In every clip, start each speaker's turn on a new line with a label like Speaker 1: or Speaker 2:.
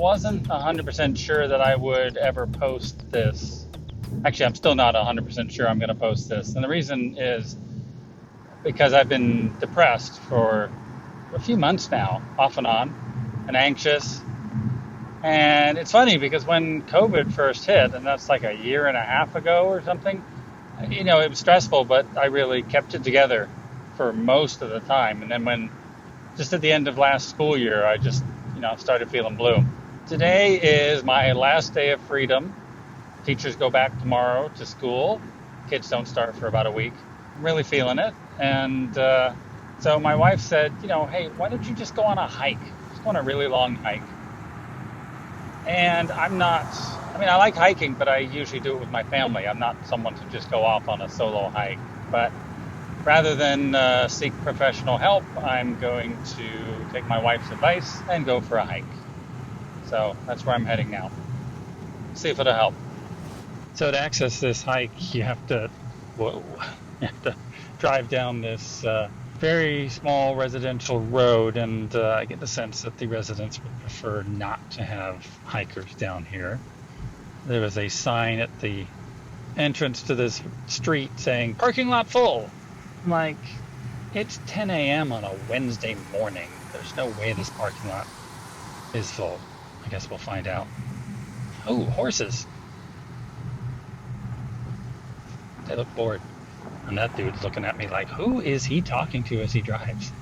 Speaker 1: wasn't 100% sure that I would ever post this. Actually, I'm still not 100% sure I'm going to post this. And the reason is because I've been depressed for a few months now, off and on, and anxious. And it's funny because when COVID first hit, and that's like a year and a half ago or something, it was stressful, but I really kept it together for most of the time. And then just at the end of last school year, I just, started feeling blue. Today is my last day of freedom. Teachers go back tomorrow to school. Kids don't start for about a week. I'm really feeling it. And so my wife said, hey, why don't you just go on a hike? Just go on a really long hike. And I like hiking, but I usually do it with my family. I'm not someone to just go off on a solo hike. But rather than seek professional help, I'm going to take my wife's advice and go for a hike. So that's where I'm heading now. See if it'll help. So to access this hike, you have to drive down this very small residential road, and I get the sense that the residents would prefer not to have hikers down here. There was a sign at the entrance to this street saying, "Parking lot full." I'm like, it's 10 a.m. on a Wednesday morning. There's no way this parking lot is full. I guess we'll find out. Oh, horses. They look bored. And that dude's looking at me like, who is he talking to as he drives?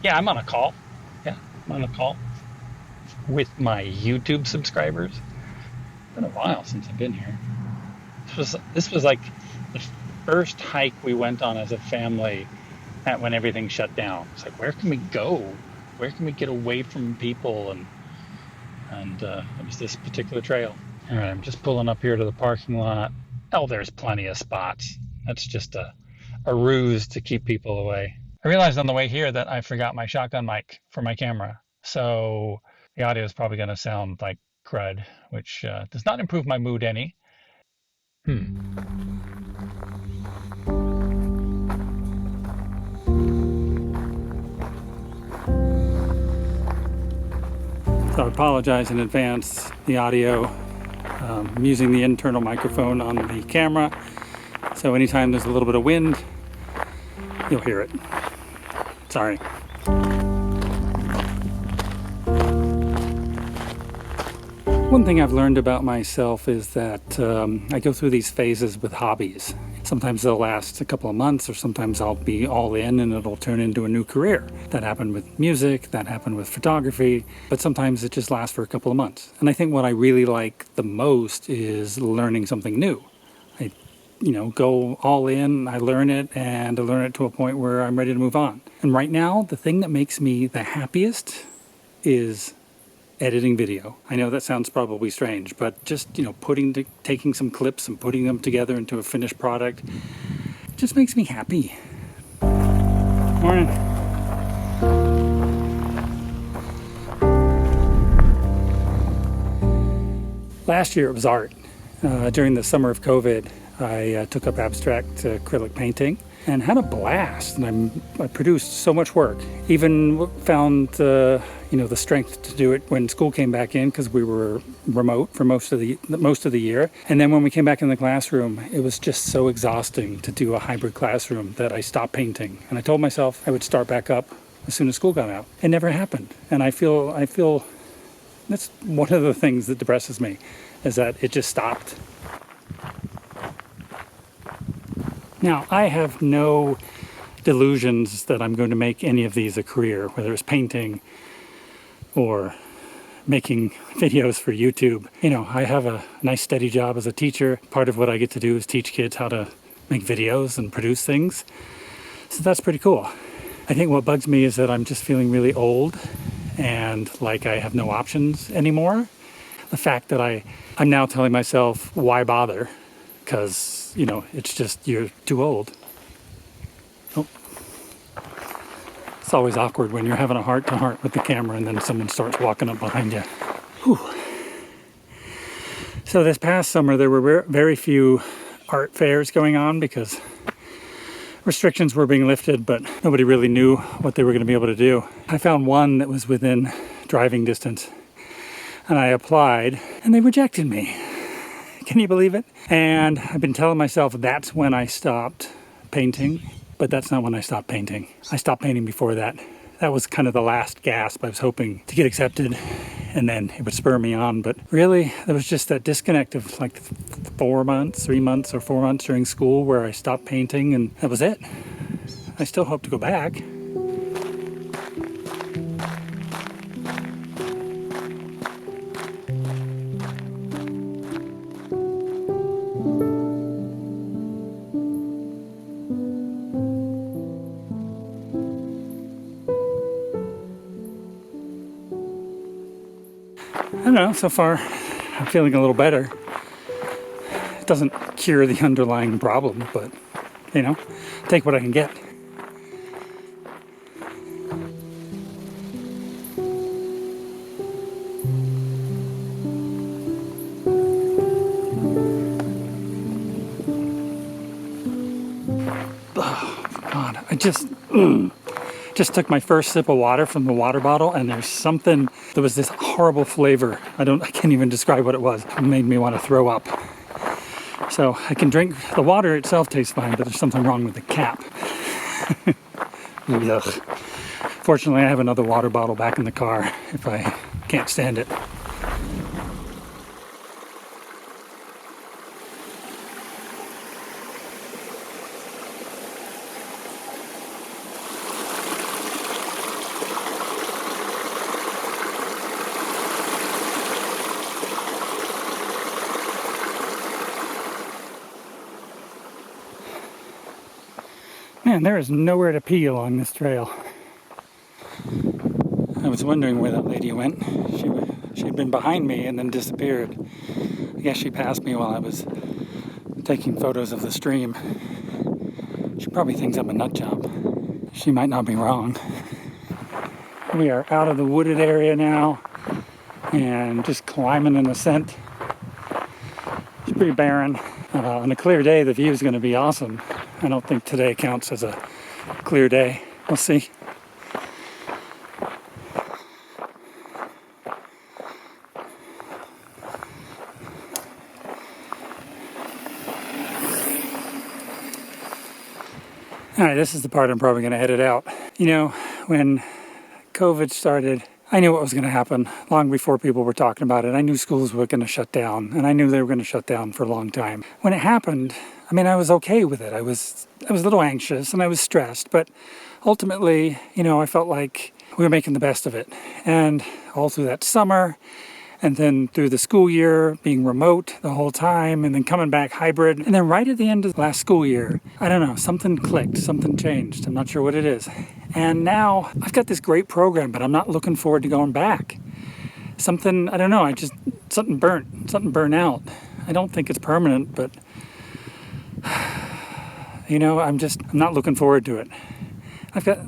Speaker 1: Yeah, I'm on a call. With my YouTube subscribers. It's been a while since I've been here. This was like the first hike we went on as a family when everything shut down. It's like, where can we go? Where can we get away from people? And it was this particular trail. All right, I'm just pulling up here to the parking lot. Oh, there's plenty of spots. That's just a ruse to keep people away. I realized on the way here that I forgot my shotgun mic for my camera. So the audio is probably going to sound like crud, which does not improve my mood any. So I apologize in advance. The audio, I'm using the internal microphone on the camera. So anytime there's a little bit of wind, you'll hear it. Sorry. One thing I've learned about myself is that I go through these phases with hobbies. Sometimes they'll last a couple of months, or sometimes I'll be all in and it'll turn into a new career. That happened with music, that happened with photography, but sometimes it just lasts for a couple of months. And I think what I really like the most is learning something new. I go all in, I learn it, and I learn it to a point where I'm ready to move on. And right now, the thing that makes me the happiest is editing video. I know that sounds probably strange, but just, taking some clips and putting them together into a finished product just makes me happy. Morning. Last year it was art. During the summer of COVID, I took up abstract acrylic painting and had a blast. And I produced so much work. Even found the strength to do it when school came back in, because we were remote for most of the year. And then when we came back in the classroom, it was just so exhausting to do a hybrid classroom that I stopped painting. And I told myself I would start back up as soon as school got out. It never happened. And I feel that's one of the things that depresses me, is that it just stopped. Now, I have no delusions that I'm going to make any of these a career, whether it's painting or making videos for YouTube. I have a nice steady job as a teacher. Part of what I get to do is teach kids how to make videos and produce things. So that's pretty cool. I think what bugs me is that I'm just feeling really old and like I have no options anymore. The fact that I'm now telling myself, why bother? Because, it's just, you're too old. Oh. It's always awkward when you're having a heart-to-heart with the camera and then someone starts walking up behind you. Whew. So this past summer, there were very few art fairs going on because restrictions were being lifted, but nobody really knew what they were going to be able to do. I found one that was within driving distance and I applied, and they rejected me. Can you believe it? And I've been telling myself that's when I stopped painting, but that's not when I stopped painting. I stopped painting before that. That was kind of the last gasp. I was hoping to get accepted, and then it would spur me on. But really, there was just that disconnect of like 3 months or 4 months during school where I stopped painting, and that was it. I still hope to go back. I don't know, so far I'm feeling a little better. It doesn't cure the underlying problem, but, you know, take what I can get. Oh, God, I just took my first sip of water from the water bottle, and there was this horrible flavor. I can't even describe what it was. It made me want to throw up. So I can drink, the water itself tastes fine, but there's something wrong with the cap. Ugh. Fortunately, I have another water bottle back in the car if I can't stand it. Man, there is nowhere to pee along this trail. I was wondering where that lady went. She had been behind me and then disappeared. I guess she passed me while I was taking photos of the stream. She probably thinks I'm a nut job. She might not be wrong. We are out of the wooded area now and just climbing an ascent. It's pretty barren. On a clear day, the view is going to be awesome. I don't think today counts as a clear day. We'll see. All right, this is the part I'm probably going to edit out. You know, when COVID started, I knew what was going to happen long before people were talking about it. I knew schools were going to shut down, and I knew they were going to shut down for a long time. When it happened, I mean, I was okay with it. I was a little anxious and I was stressed, but ultimately, you know, I felt like we were making the best of it. And all through that summer, and then through the school year, being remote the whole time, and then coming back hybrid. And then right at the end of the last school year, I don't know, something clicked, something changed. I'm not sure what it is. And now I've got this great program, but I'm not looking forward to going back. Something, I don't know, something burnt out. I don't think it's permanent, but you know, I'm not looking forward to it.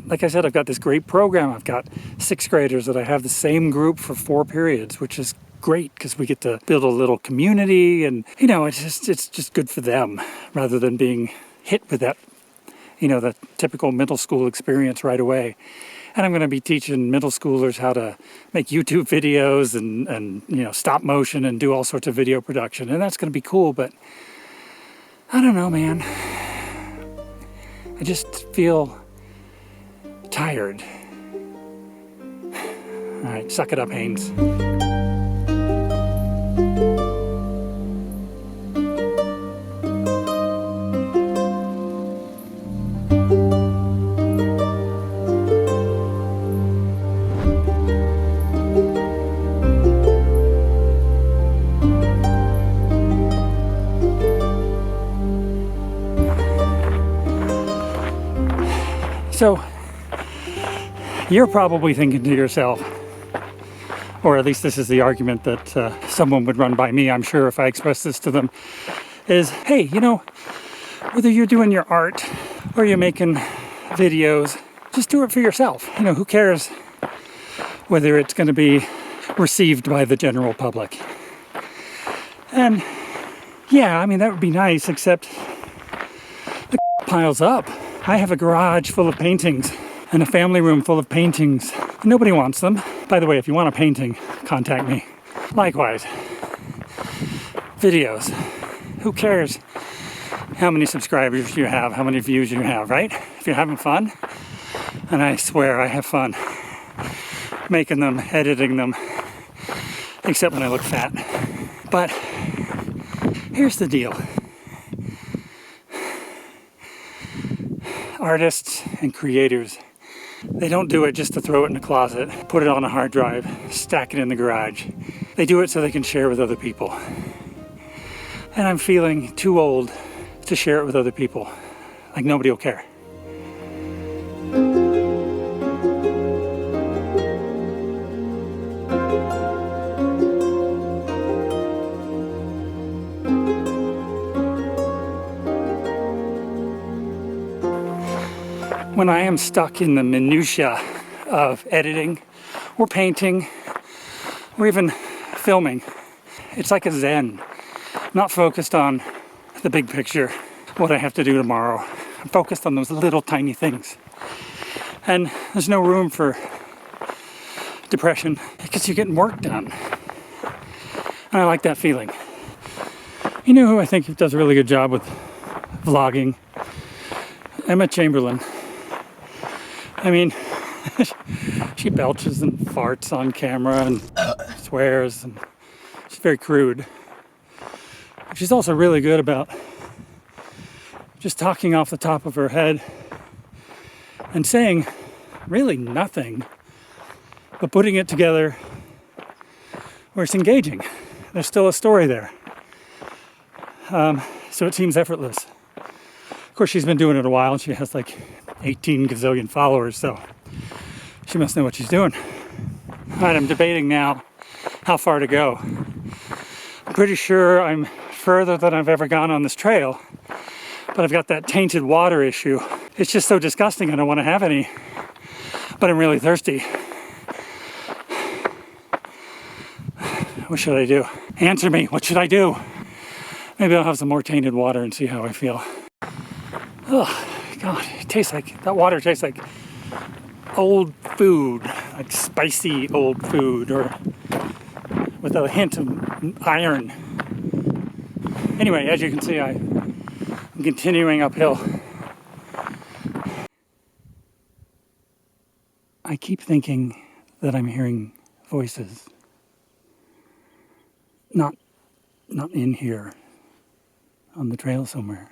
Speaker 1: Like I said, I've got this great program. I've got 6th graders that I have the same group for 4 periods, which is great because we get to build a little community, and you know, it's just good for them rather than being hit with that, you know, the typical middle school experience right away. And I'm going to be teaching middle schoolers how to make YouTube videos and you know, stop motion and do all sorts of video production, and that's going to be cool. But I don't know, man. I just feel tired. All right, suck it up, Haynes. So, you're probably thinking to yourself, or at least this is the argument that someone would run by me, I'm sure, if I express this to them, is, hey, you know, whether you're doing your art or you're making videos, just do it for yourself. You know, who cares whether it's going to be received by the general public? And yeah, I mean, that would be nice, except the piles up. I have a garage full of paintings and a family room full of paintings. Nobody wants them. By the way, if you want a painting, contact me. Likewise, videos. Who cares how many subscribers you have, how many views you have, right? If you're having fun, and I swear I have fun making them, editing them, except when I look fat. But here's the deal. Artists and creators, they don't do it just to throw it in a closet, put it on a hard drive, stack it in the garage. They do it so they can share with other people. And I'm feeling too old to share it with other people. Like nobody will care. When I am stuck in the minutia of editing or painting or even filming, it's like a zen. I'm not focused on the big picture, what I have to do tomorrow. I'm focused on those little tiny things. And there's no room for depression because you're getting work done. And I like that feeling. You know who I think does a really good job with vlogging? Chamberlain. I mean, she belches and farts on camera and swears, and she's very crude. She's also really good about just talking off the top of her head and saying really nothing, but putting it together where it's engaging. There's still a story there. So it seems effortless. Of course, she's been doing it a while, and she has like 18 gazillion followers, so she must know what she's doing. All right, I'm debating now how far to go. I'm pretty sure I'm further than I've ever gone on this trail, but I've got that tainted water issue. It's just so disgusting, I don't want to have any, but I'm really thirsty. What should I do? Answer me, what should I do? Maybe I'll have some more tainted water and see how I feel. Oh, God, it tastes like, that water tastes like old food, like spicy old food, or with a hint of iron. Anyway, as you can see, I'm continuing uphill. I keep thinking that I'm hearing voices. Not in here, on the trail somewhere.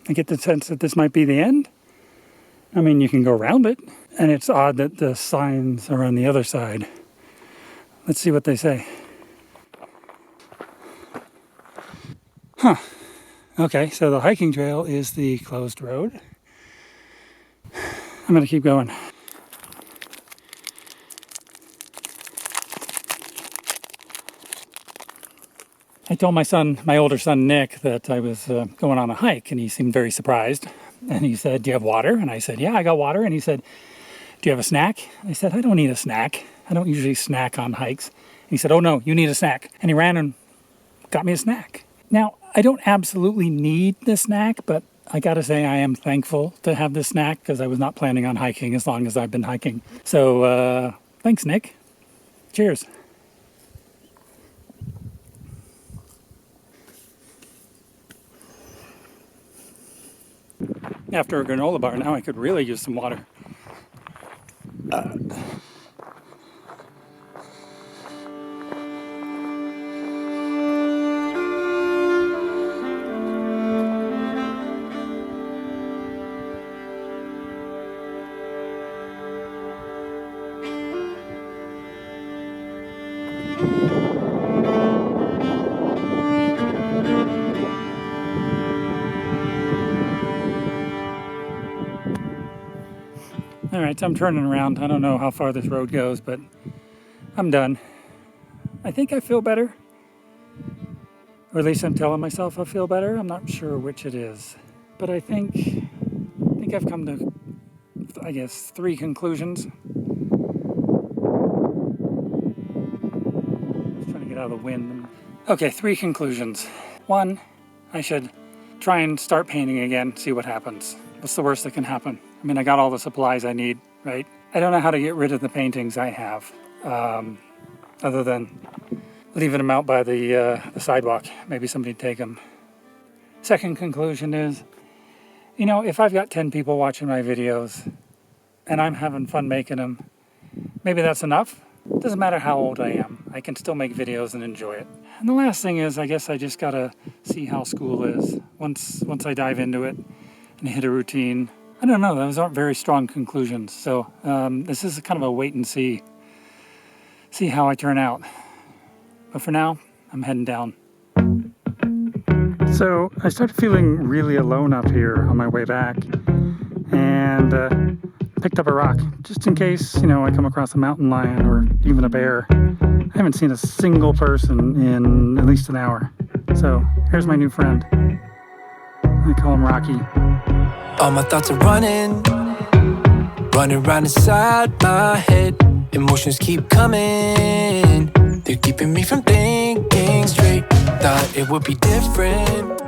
Speaker 1: I get the sense that this might be the end. I mean, you can go around it, and it's odd that the signs are on the other side. Let's see what they say. Huh. Okay, so the hiking trail is the closed road. I'm gonna keep going. I told my older son Nick, that I was going on a hike, and he seemed very surprised. And he said, "Do you have water?" And I said, "Yeah, I got water." And he said, "Do you have a snack?" I said, "I don't need a snack. I don't usually snack on hikes." And he said, "Oh no, you need a snack." And he ran and got me a snack. Now, I don't absolutely need the snack, but I gotta say I am thankful to have this snack because I was not planning on hiking as long as I've been hiking. So, thanks, Nick. Cheers. After a granola bar, now I could really use some water. All right, so I'm turning around. I don't know how far this road goes, but I'm done. I think I feel better. Or at least I'm telling myself I feel better. I'm not sure which it is. But I think I've come to
Speaker 2: I guess, 3 conclusions. Just trying to get out of the wind. Okay, 3 conclusions. 1, I should try and start painting again, see what happens. What's the worst that can happen? I mean, I got all the supplies I need, right? I don't know how to get rid of the paintings I have, other than leaving them out by the sidewalk. Maybe somebody take them. Second conclusion is, you know, if I've got 10 people watching my videos and I'm having fun making them, maybe that's enough. Doesn't matter how old I am. I can still make videos and enjoy it. And the last thing is, I guess I just gotta see how school is. Once I dive into it and hit a routine. I don't know, those aren't very strong conclusions. So this is kind of a wait and see how I turn out. But for now, I'm heading down. So I started feeling really alone up here on my way back, and picked up a rock just in case, you know, I come across a mountain lion or even a bear. I haven't seen a single person in at least an hour. So here's my new friend. I call him Rocky.
Speaker 3: All my thoughts are running round inside my head. Emotions keep coming, they're keeping me from thinking straight. Thought it would be different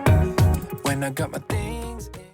Speaker 3: when I got my things.